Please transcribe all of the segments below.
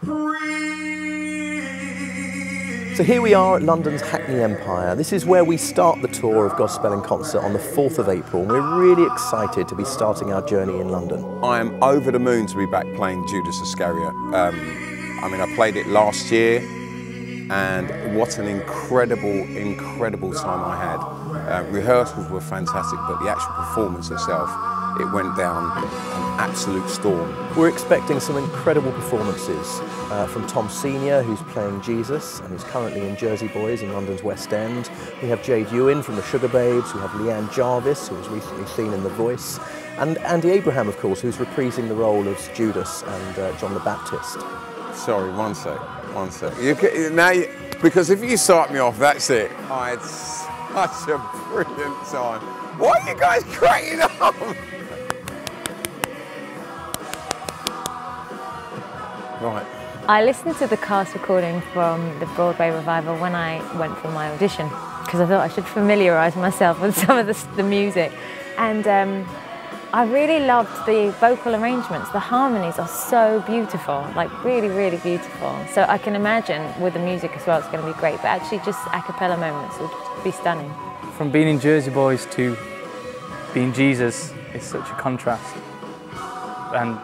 So here we are at London's Hackney Empire. This is where we start the tour of Godspell in Concert on the 4th of April. And we're really excited to be starting our journey in London. I am over the moon to be back playing Judas Iscariot. I mean, I played it last year, and what an incredible time I had. Rehearsals were fantastic, but the actual performance itself, it went down an absolute storm. We're expecting some incredible performances from Tom Senior, who's playing Jesus and who's currently in Jersey Boys in London's West End. We have Jade Ewan from the Sugar Babes. We have Leanne Jarvis, who was recently seen in The Voice. And Andy Abraham, of course, who's reprising the role of Judas and John the Baptist. Sorry, one sec. Because if you start me off, that's it. Oh, it's such a brilliant time. Why are you guys cracking up? Right. I listened to the cast recording from the Broadway revival when I went for my audition, because I thought I should familiarise myself with some of the music. And I really loved the vocal arrangements. The harmonies are so beautiful, like really beautiful. So I can imagine with the music as well, it's going to be great. But actually just a cappella moments would be stunning. From being in Jersey Boys to being Jesus is such a contrast, and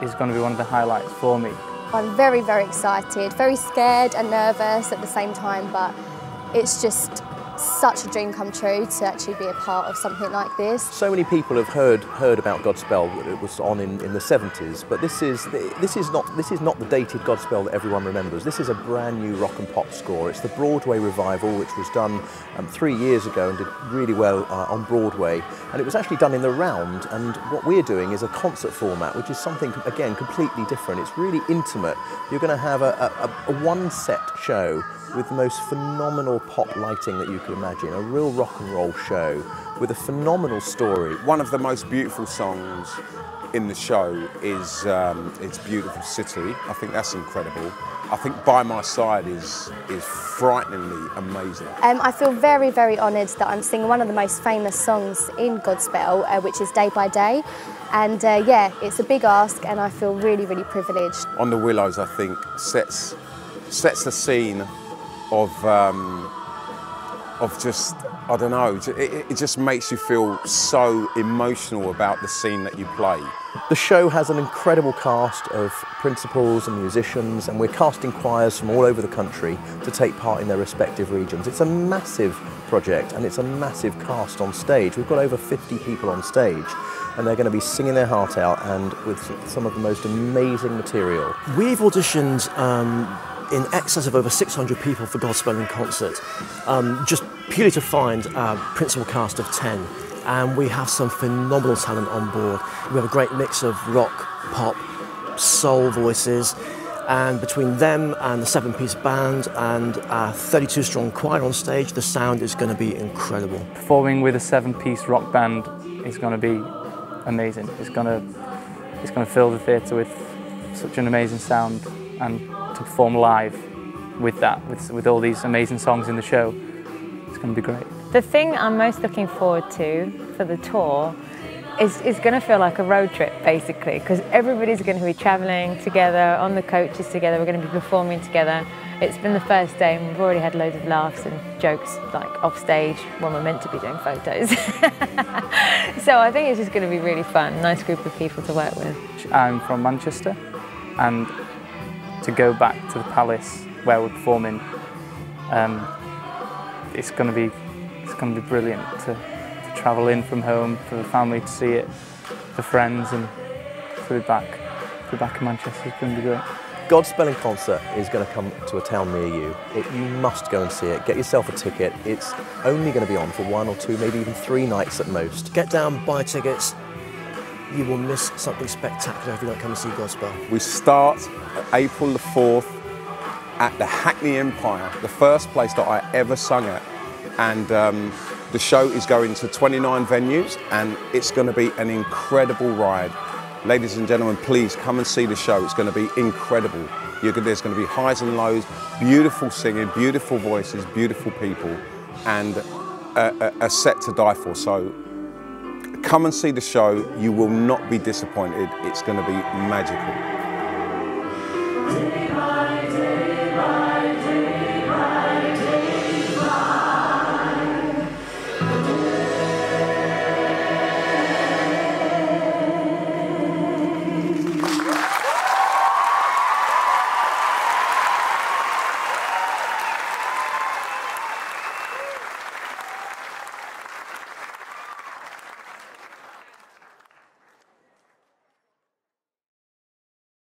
it's going to be one of the highlights for me. I'm very excited, very scared and nervous at the same time, but it's just such a dream come true to actually be a part of something like this. So many people have heard about Godspell that it was on in the 70s, but this is not the dated Godspell that everyone remembers. This is a brand new rock and pop score. It's the Broadway revival, which was done 3 years ago and did really well on Broadway, and it was actually done in the round. And what we're doing is a concert format, which is something again completely different. It's really intimate. You're going to have a one-set show with the most phenomenal pop lighting that you could imagine, a real rock and roll show with a phenomenal story. One of the most beautiful songs in the show is It's Beautiful City. I think that's incredible. I think By My Side is frighteningly amazing. I feel very honoured that I'm singing one of the most famous songs in Godspell, which is Day by Day. And yeah, it's a big ask, and I feel really privileged. On the Willows, I think, sets the scene of just, I don't know, it just makes you feel so emotional about the scene that you play. The show has an incredible cast of principals and musicians, and we're casting choirs from all over the country to take part in their respective regions. It's a massive project, and it's a massive cast on stage. We've got over 50 people on stage, and they're going to be singing their heart out, and with some of the most amazing material. We've auditioned in excess of over 600 people for Godspell in Concert, just purely to find a principal cast of 10. And we have some phenomenal talent on board. We have a great mix of rock, pop, soul voices, and between them and the 7-piece band and a 32-strong choir on stage, the sound is going to be incredible. Performing with a 7-piece rock band is going to be amazing. It's going to fill the theatre with such an amazing sound, and to perform live with that, with all these amazing songs in the show, it's going to be great. The thing I'm most looking forward to for the tour is going to feel like a road trip, basically, because everybody's going to be travelling together, on the coaches together, we're going to be performing together. It's been the first day and we've already had loads of laughs and jokes, like off stage when we're meant to be doing photos. So I think it's just going to be really fun, nice group of people to work with. I'm from Manchester, and to go back to the Palace where we're performing, it's going to be brilliant to travel in from home, for the family to see it, for friends, and to be back in Manchester. It's going to be great. Godspell in Concert is going to come to a town near you. You must go and see it. Get yourself a ticket. It's only going to be on for 1 or 2, maybe even 3 nights at most. Get down, buy tickets. You will miss something spectacular if you don't come and see Godspell. We start April the 4th at the Hackney Empire, the first place that I ever sung at. And the show is going to 29 venues, and it's going to be an incredible ride. Ladies and gentlemen, please come and see the show. It's going to be incredible. There's going to be highs and lows, beautiful singing, beautiful voices, beautiful people, and a set to die for. So come and see the show. You will not be disappointed. It's going to be magical.